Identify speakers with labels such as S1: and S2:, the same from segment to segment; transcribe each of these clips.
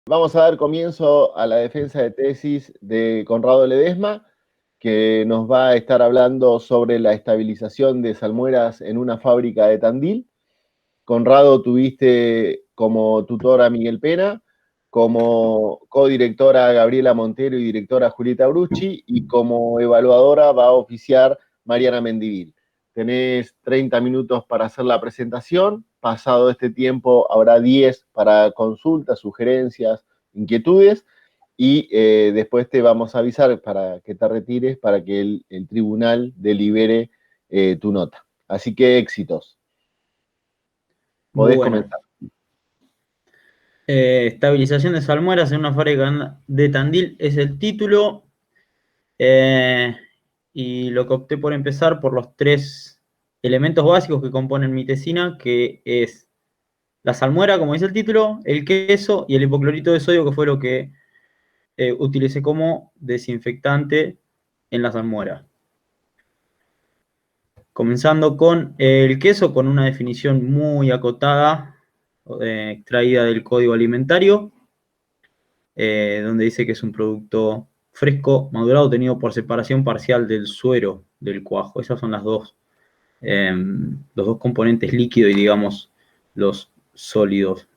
S1: Vamos a dar comienzo a la defensa de tesis de Conrado Ledesma, que nos va a estar hablando sobre la estabilización de salmueras en una fábrica de Tandil. Conrado, tuviste como tutor a Miguel Pena, como codirectora a Gabriela Montero y directora Julieta Brucci, y como evaluadora va a oficiar Mariana Mendivil. Tenés 30 minutos para hacer la presentación. Pasado este tiempo habrá 10 para consultas, sugerencias, inquietudes, y después te vamos a avisar para que te retires, para que el tribunal delibere tu nota. Así que éxitos. Podés
S2: Bueno,
S1: comenzar.
S2: estabilización de salmueras en una fábrica de Tandil es el título. Y lo que opté por empezar por los tres elementos básicos que componen mi tesina, que es la salmuera, como dice el título, el queso y el hipoclorito de sodio, que fue lo que utilicé como desinfectante en la salmuera. Comenzando con el queso, con una definición muy acotada, extraída del Código Alimentario, donde dice que es un producto fresco, madurado, obtenido por separación parcial del suero del cuajo. Esas son los dos componentes líquidos y, digamos, los sólidos.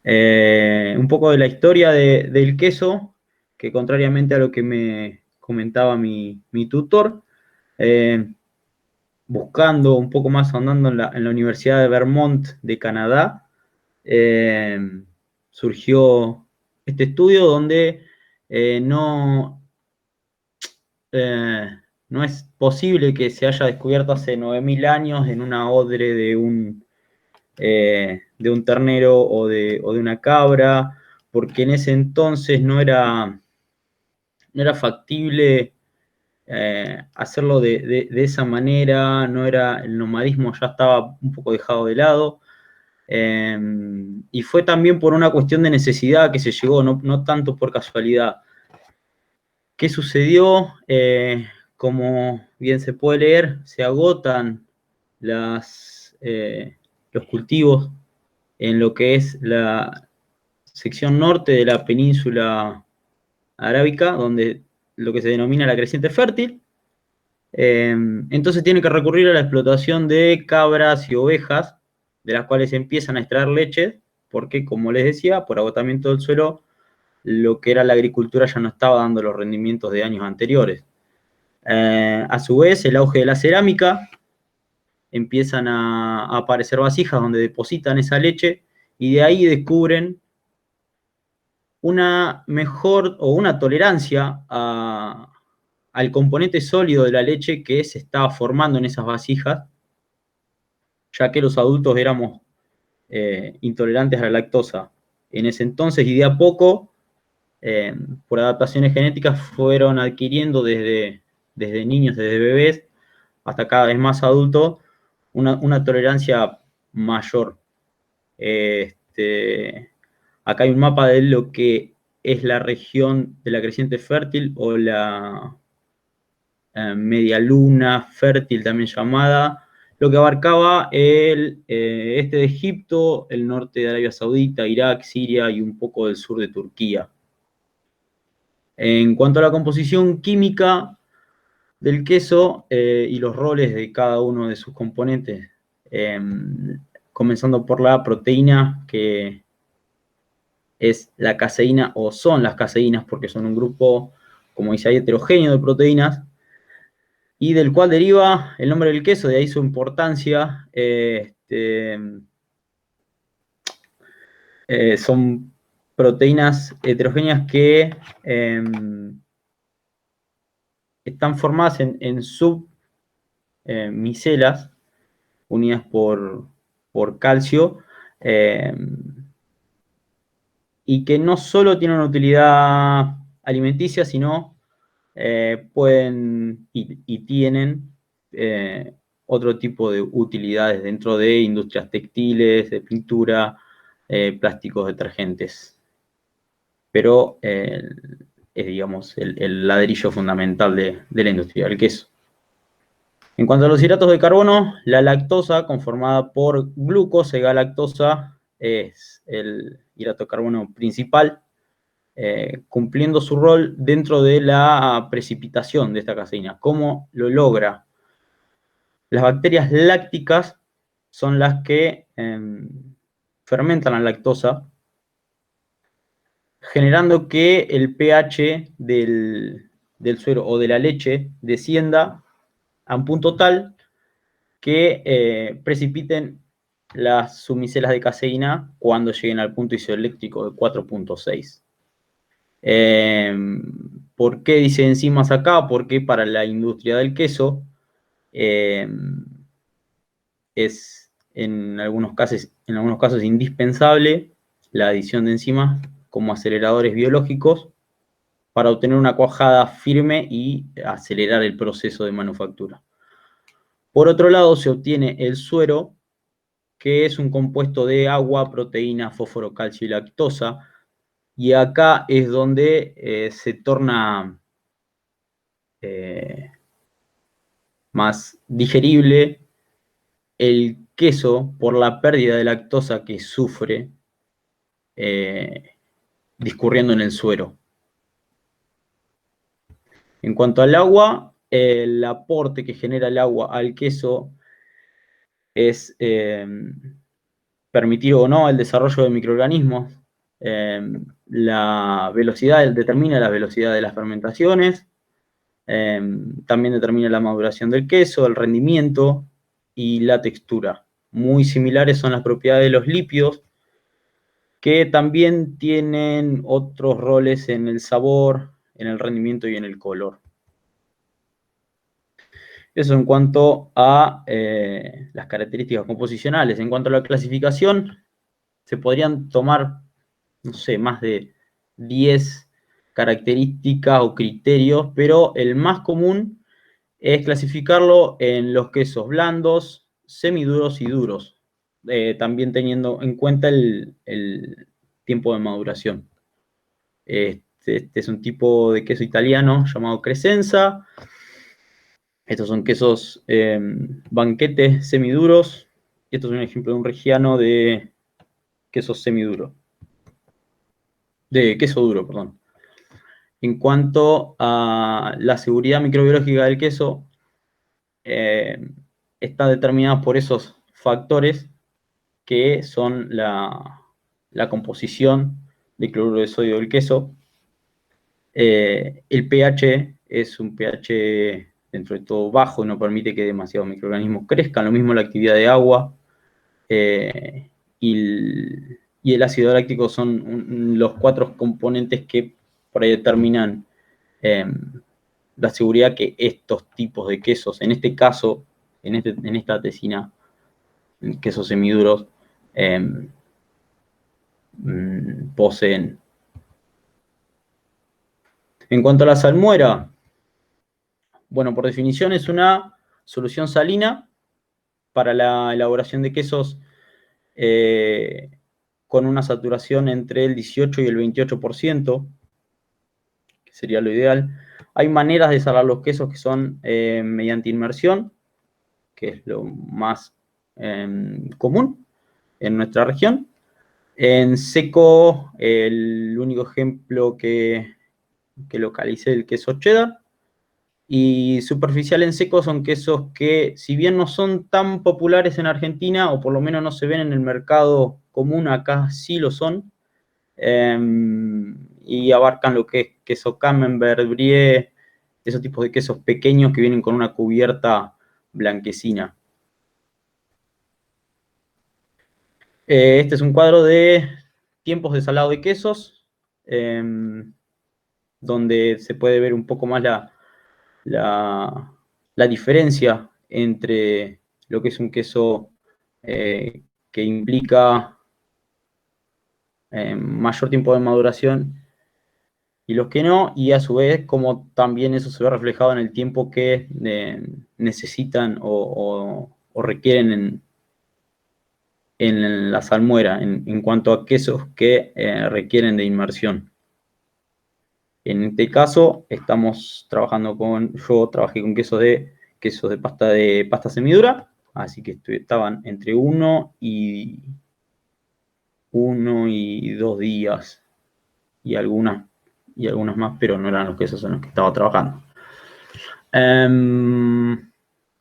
S2: Un poco de la historia del queso, que contrariamente a lo que me comentaba mi tutor, buscando un poco más, andando en la Universidad de Vermont de Canadá, surgió este estudio donde no, no es posible que se haya descubierto hace 9.000 años en una odre de un ternero o de una cabra, porque en ese entonces no era factible hacerlo de esa manera, no era, el nomadismo ya estaba un poco dejado de lado. Y fue también por una cuestión de necesidad que se llegó, no tanto por casualidad. ¿Qué sucedió? Como bien se puede leer, se agotan los cultivos en lo que es la sección norte de la península arábica, donde lo que se denomina la creciente fértil. Entonces tiene que recurrir a la explotación de cabras y ovejas, de las cuales empiezan a extraer leche, porque, como les decía, por agotamiento del suelo, lo que era la agricultura ya no estaba dando los rendimientos de años anteriores. A su vez, el auge de la cerámica, empiezan a aparecer vasijas donde depositan esa leche, y de ahí descubren una mejor o una tolerancia al componente sólido de la leche que se estaba formando en esas vasijas, ya que los adultos éramos intolerantes a la lactosa en ese entonces, y de a poco, por adaptaciones genéticas, fueron adquiriendo desde niños, desde bebés, hasta cada vez más adultos, una tolerancia mayor. Acá hay un mapa de lo que es la región de la creciente fértil, o la media luna fértil también llamada, lo que abarcaba el este de Egipto, el norte de Arabia Saudita, Irak, Siria y un poco del sur de Turquía. En cuanto a la composición química del queso y los roles de cada uno de sus componentes, comenzando por la proteína, que es la caseína, o son las caseínas, porque son un grupo, como dice ahí, heterogéneo de proteínas, y del cual deriva el nombre del queso, de ahí su importancia. Son proteínas heterogéneas que están formadas en submicelas unidas por calcio, y que no solo tienen una utilidad alimenticia, sino pueden y tienen otro tipo de utilidades dentro de industrias textiles, de pintura, plásticos, detergentes. Pero es, digamos, el ladrillo fundamental de la industria del queso. En cuanto a los hidratos de carbono, la lactosa, conformada por glucosa y galactosa, es el hidrato de carbono principal, cumpliendo su rol dentro de la precipitación de esta caseína. ¿Cómo lo logra? Las bacterias lácticas son las que fermentan la lactosa, generando que el pH del suero o de la leche descienda a un punto tal que precipiten las sumicelas de caseína cuando lleguen al punto isoeléctrico de 4.6. ¿Por qué dice enzimas acá? Porque para la industria del queso es en algunos casos indispensable la adición de enzimas como aceleradores biológicos para obtener una cuajada firme y acelerar el proceso de manufactura. Por otro lado, se obtiene el suero, que es un compuesto de agua, proteína, fósforo, calcio y lactosa, y acá es donde se torna más digerible el queso por la pérdida de lactosa que sufre discurriendo en el suero. En cuanto al agua, el aporte que genera el agua al queso es permitir o no el desarrollo de microorganismos. La velocidad determina la velocidad de las fermentaciones, también determina la maduración del queso, el rendimiento y la textura. Muy similares son las propiedades de los lípidos, que también tienen otros roles en el sabor, en el rendimiento y en el color. Eso en cuanto a las características composicionales. En cuanto a la clasificación, se podrían tomar, no sé, más de 10 características o criterios, pero el más común es clasificarlo en los quesos blandos, semiduros y duros, también teniendo en cuenta el tiempo de maduración. Este es un tipo de queso italiano llamado Crescenza. Estos son quesos banquetes semiduros. Y esto es un ejemplo de un reggiano de queso semiduro. De queso duro, perdón. En cuanto a la seguridad microbiológica del queso, está determinada por esos factores que son la composición de cloruro de sodio del queso. El pH es un pH dentro de todo bajo y no permite que demasiados microorganismos crezcan. Lo mismo la actividad de agua y el ácido láctico son los 4 componentes que por ahí determinan la seguridad que estos tipos de quesos, en este caso, en esta tesina, quesos semiduros, poseen. En cuanto a la salmuera, bueno, por definición es una solución salina para la elaboración de quesos con una saturación entre el 18 y el 28%, que sería lo ideal. Hay maneras de salar los quesos que son mediante inmersión, que es lo más común en nuestra región. En seco, el único ejemplo que localicé el queso cheddar. Y superficial en seco son quesos que, si bien no son tan populares en Argentina, o por lo menos no se ven en el mercado común, acá sí lo son, y abarcan lo que es queso camembert, brie, esos tipos de quesos pequeños que vienen con una cubierta blanquecina. Este es un cuadro de tiempos de salado de quesos, donde se puede ver un poco más la diferencia entre lo que es un queso que implica mayor tiempo de maduración y los que no, y a su vez como también eso se ve reflejado en el tiempo que necesitan o requieren en la salmuera, en cuanto a quesos que requieren de inmersión. En este caso, yo trabajé con quesos de pasta semidura, así que estaban entre 1 y 2 días, y algunas más, pero no eran los quesos en los que estaba trabajando.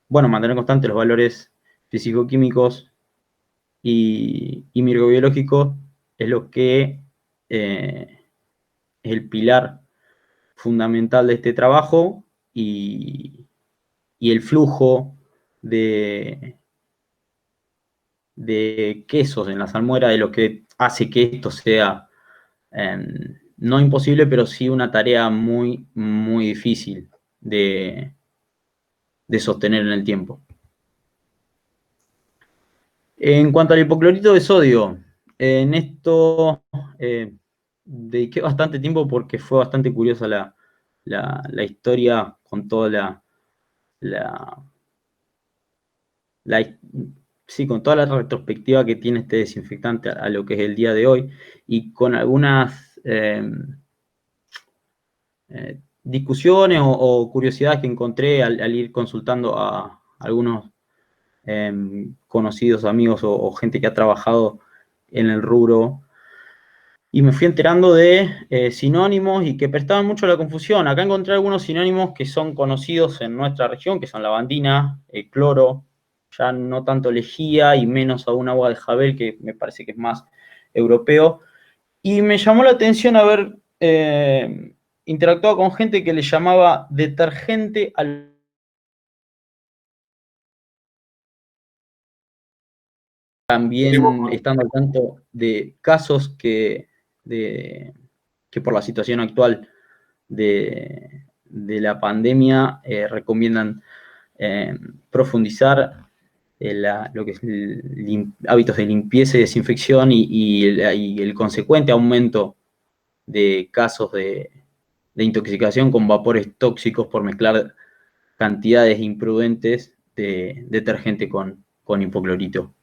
S2: Bueno, mantener constantes los valores físico-químicos y microbiológicos es lo que es el pilar fundamental de este trabajo, y el flujo de quesos en la salmuera es lo que hace que esto sea no imposible, pero sí una tarea muy, muy difícil de sostener en el tiempo. En cuanto al hipoclorito de sodio, en esto dediqué bastante tiempo porque fue bastante curiosa la historia con toda con toda la retrospectiva que tiene este desinfectante a lo que es el día de hoy, y con algunas discusiones o curiosidades que encontré al ir consultando a algunos conocidos, amigos o gente que ha trabajado en el rubro, y me fui enterando de sinónimos y que prestaban mucho a la confusión. Acá encontré algunos sinónimos que son conocidos en nuestra región, que son lavandina, cloro, ya no tanto lejía y menos aún agua de jabel, que me parece que es más europeo. Y me llamó la atención haber interactuado con gente que le llamaba detergente al... También estando al tanto de casos que por la situación actual de la pandemia recomiendan profundizar lo que es hábitos de limpieza y desinfección, y el consecuente aumento de casos de intoxicación con vapores tóxicos por mezclar cantidades imprudentes de detergente con hipoclorito.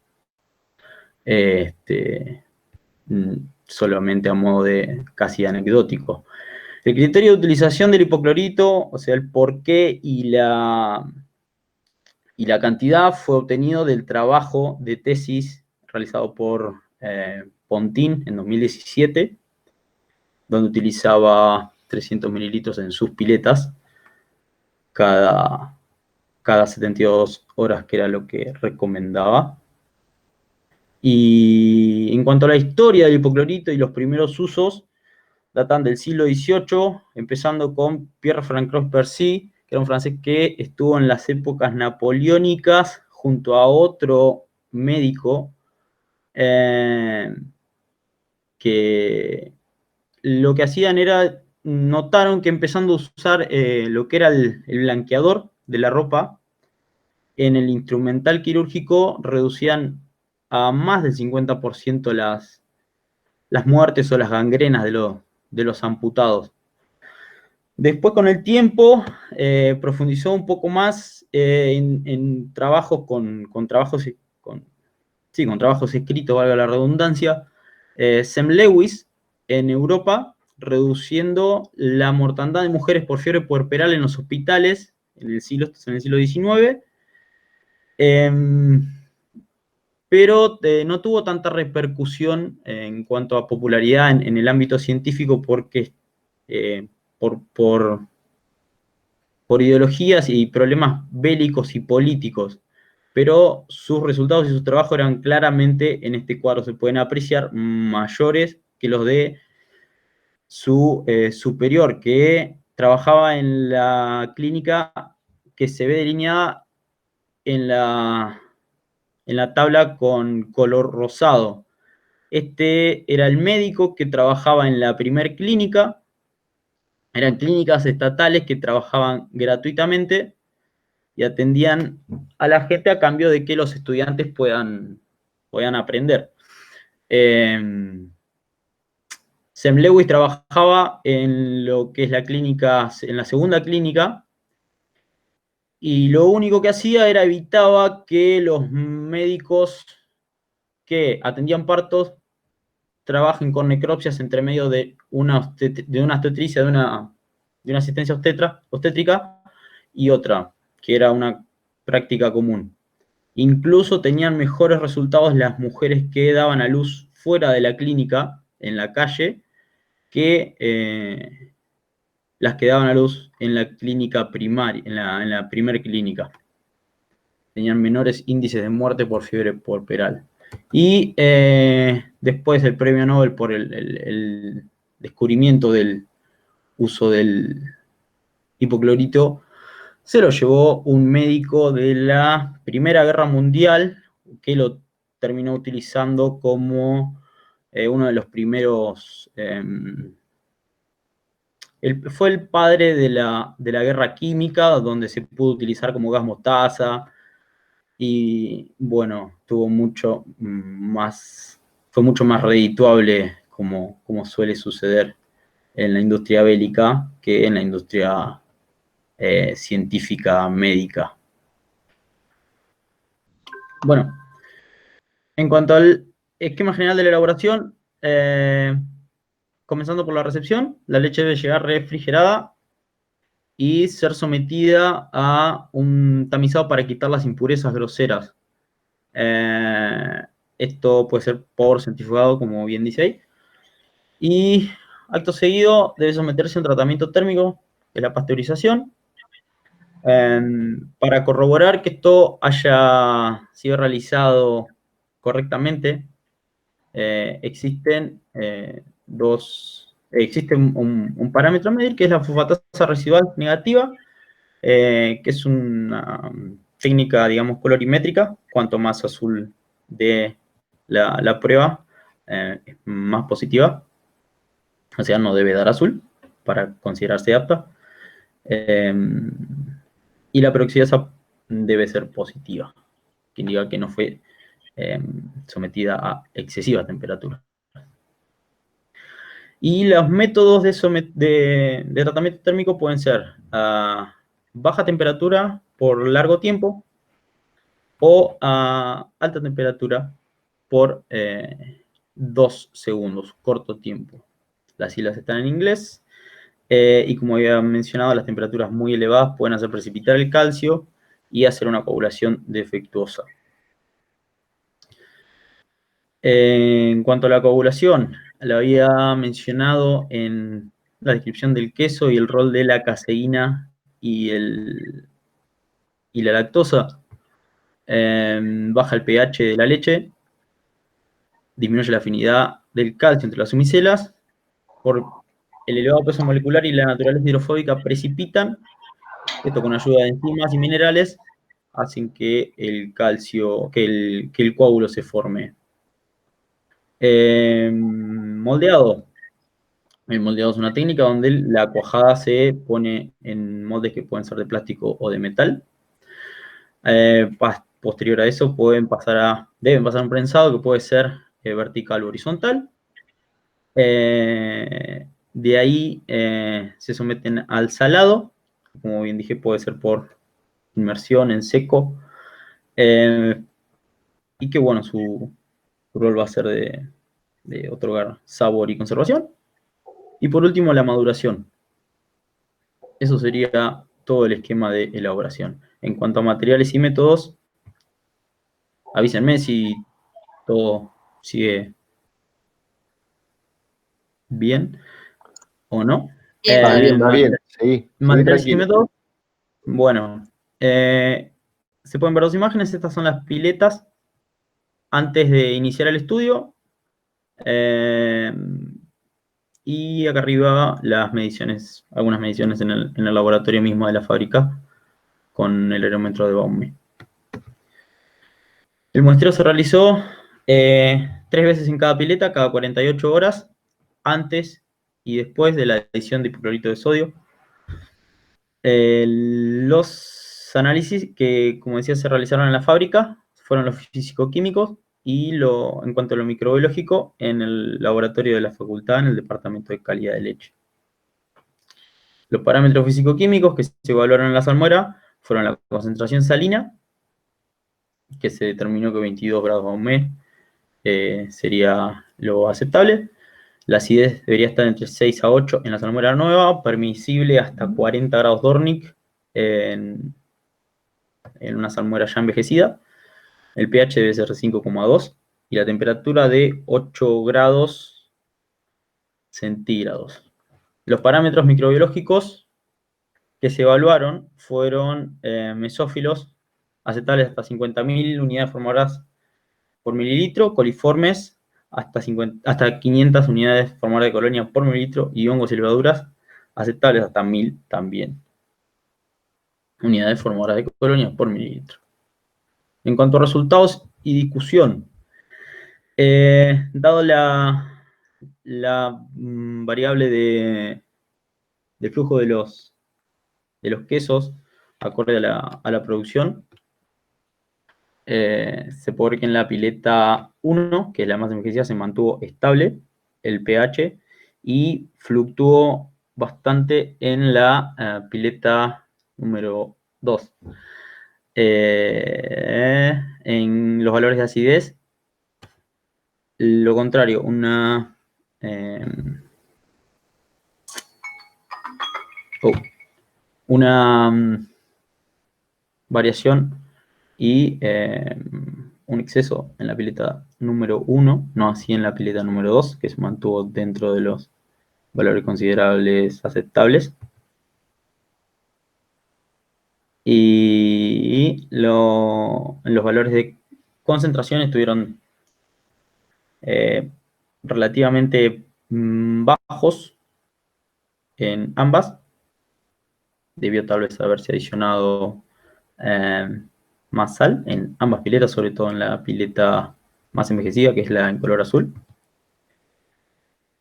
S2: Solamente a modo de casi anecdótico. El criterio de utilización del hipoclorito, o sea, el porqué y la cantidad, fue obtenido del trabajo de tesis realizado por Pontín en 2017, donde utilizaba 300 mililitros en sus piletas cada 72 horas, que era lo que recomendaba. Y en cuanto a la historia del hipoclorito y los primeros usos, datan del siglo XVIII, empezando con Pierre-François Percy, que era un francés que estuvo en las épocas napoleónicas junto a otro médico que lo que hacían era, notaron que empezando a usar lo que era el blanqueador de la ropa en el instrumental quirúrgico, reducían a más del 50% las muertes o las gangrenas de los amputados. Después, con el tiempo, profundizó un poco más en trabajos con trabajos escritos, valga la redundancia. Sam Lewis, en Europa, reduciendo la mortandad de mujeres por fiebre puerperal en los hospitales en el siglo XIX, pero no tuvo tanta repercusión en cuanto a popularidad en el ámbito científico, porque por ideologías y problemas bélicos y políticos, pero sus resultados y sus trabajos eran claramente, en este cuadro se pueden apreciar, mayores que los de su superior, que trabajaba en la clínica que se ve delineada en la tabla con color rosado. Este era el médico que trabajaba en la primer clínica. Eran clínicas estatales que trabajaban gratuitamente y atendían a la gente a cambio de que los estudiantes puedan aprender. Lewis trabajaba en lo que es la clínica, en la segunda clínica, y lo único que hacía era evitaba que los médicos que atendían partos trabajen con necropsias entre medio de una obstetricia, de una asistencia obstétrica y otra, que era una práctica común. Incluso tenían mejores resultados las mujeres que daban a luz fuera de la clínica, en la calle, que las que daban a luz en la clínica primaria, en la primer clínica. Tenían menores índices de muerte por fiebre puerperal. Y después el premio Nobel por el descubrimiento del uso del hipoclorito se lo llevó un médico de la Primera Guerra Mundial que lo terminó utilizando como uno de los primeros... fue el padre de la guerra química, donde se pudo utilizar como gas mostaza, y bueno, fue mucho más redituable, como suele suceder en la industria bélica, que en la industria científica médica. Bueno, en cuanto al esquema general de la elaboración, comenzando por la recepción, la leche debe llegar refrigerada y ser sometida a un tamizado para quitar las impurezas groseras. Esto puede ser por centrifugado, como bien dice ahí. Y acto seguido debe someterse a un tratamiento térmico, que es la pasteurización, para corroborar que esto haya sido realizado correctamente. Existe un parámetro a medir, que es la fosfatasa residual negativa, que es una técnica, digamos, colorimétrica. Cuanto más azul de la prueba, es más positiva. O sea, no debe dar azul para considerarse apta. Y la peroxidasa debe ser positiva, que indica que no fue sometida a excesiva temperatura. Y los métodos de tratamiento térmico pueden ser a baja temperatura por largo tiempo o a alta temperatura por 2 segundos, corto tiempo. Las siglas están en inglés, y como había mencionado, las temperaturas muy elevadas pueden hacer precipitar el calcio y hacer una coagulación defectuosa. En cuanto a la coagulación, lo había mencionado en la descripción del queso y el rol de la caseína y la lactosa. Baja el pH de la leche, disminuye la afinidad del calcio entre las micelas. Por el elevado peso molecular y la naturaleza hidrofóbica precipitan, esto con ayuda de enzimas y minerales, hacen que el calcio, que el coágulo se forme. Moldeado. El moldeado es una técnica donde la cuajada se pone en moldes que pueden ser de plástico o de metal. Posterior a eso deben pasar a un prensado que puede ser vertical o horizontal. De ahí se someten al salado, como bien dije, puede ser por inmersión en seco, y que bueno, su rol va a ser de otorgar sabor y conservación. Y por último, la maduración. Eso sería todo el esquema de elaboración. En cuanto a materiales y métodos, avísenme si todo sigue bien o no.
S1: Va bien, sí,
S2: Materiales y
S1: tranquilo.
S2: métodos. Bueno, se pueden ver dos imágenes. Estas son las piletas antes de iniciar el estudio. Y acá arriba las mediciones, algunas mediciones en el laboratorio mismo de la fábrica con el aerómetro de Baume. El muestreo se realizó 3 veces en cada pileta, cada 48 horas, antes y después de la adición de hipoclorito de sodio. Los análisis que, como decía, se realizaron en la fábrica fueron los físico-químicos, y en cuanto a lo microbiológico, en el laboratorio de la facultad, en el departamento de calidad de leche. Los parámetros físico-químicos que se evaluaron en la salmuera fueron la concentración salina, que se determinó que 22 grados bajo mes sería lo aceptable. La acidez debería estar entre 6 a 8 en la salmuera nueva, permisible hasta 40 grados Dornick en una salmuera ya envejecida. El pH debe ser de 5,2 y la temperatura de 8 grados centígrados. Los parámetros microbiológicos que se evaluaron fueron mesófilos aceptables hasta 50.000 unidades formadoras por mililitro, coliformes hasta 500 unidades formadoras de colonia por mililitro y hongos y levaduras aceptables hasta 1000 también unidades formadoras de colonia por mililitro. En cuanto a resultados y discusión, dado la variable de flujo de los quesos acorde a la producción, se puede ver que en la pileta 1, que es la más envejecida, se mantuvo estable el pH y fluctuó bastante en la pileta número 2. En los valores de acidez, lo contrario, una variación y un exceso en la pileta número 1, no así en la pileta número 2, que se mantuvo dentro de los valores considerables aceptables. Y los valores de concentración estuvieron relativamente bajos en ambas, debió tal vez haberse adicionado más sal en ambas piletas, sobre todo en la pileta más envejecida, que es la en color azul.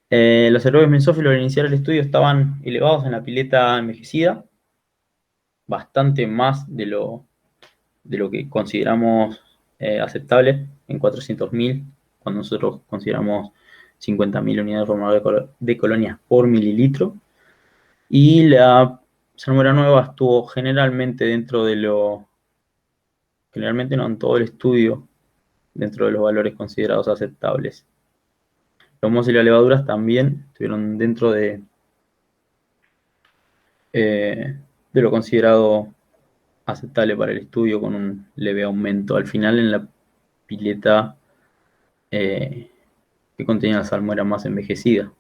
S2: Los aerobios mesófilos al iniciar el estudio estaban elevados en la pileta envejecida, bastante más de lo que consideramos aceptable en 400.000, cuando nosotros consideramos 50.000 unidades formadoras de colonias por mililitro. Y la salmuera nueva estuvo generalmente generalmente no en todo el estudio, dentro de los valores considerados aceptables. Los mohos y las levaduras también estuvieron dentro de lo considerado aceptable para el estudio, con un leve aumento al final en la pileta que contenía la salmuera más envejecida.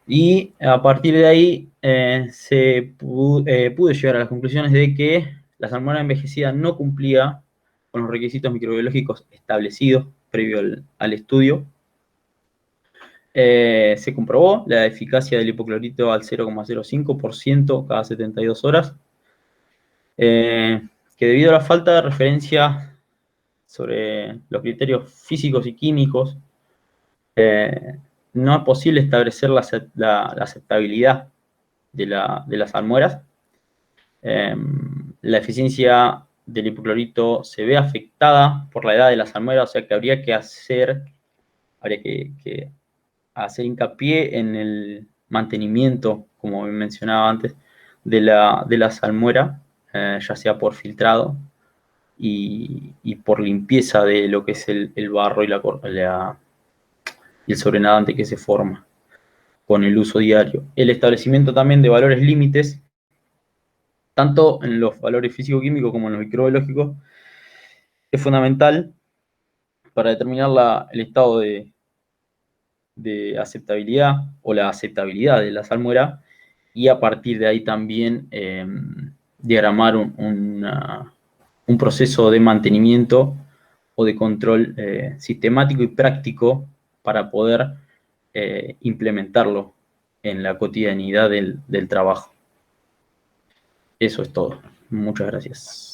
S2: Y a partir de ahí pude llegar a las conclusiones de que la salmuera envejecida no cumplía con los requisitos microbiológicos establecidos previo al estudio. Se comprobó la eficacia del hipoclorito al 0,05% cada 72 horas, que debido a la falta de referencia sobre los criterios físicos y químicos, no es posible establecer la aceptabilidad de las salmueras. La eficiencia del hipoclorito se ve afectada por la edad de la salmuera, o sea que habría que hacer hincapié en el mantenimiento, como mencionaba antes, de la salmuera, ya sea por filtrado y por limpieza de lo que es el barro y el sobrenadante que se forma con el uso diario. El establecimiento también de valores límites, tanto en los valores físico-químicos como en los microbiológicos, es fundamental para determinar el estado de aceptabilidad o la aceptabilidad de la salmuera, y a partir de ahí también diagramar un proceso de mantenimiento o de control sistemático y práctico para poder implementarlo en la cotidianidad del trabajo. Eso es todo. Muchas gracias.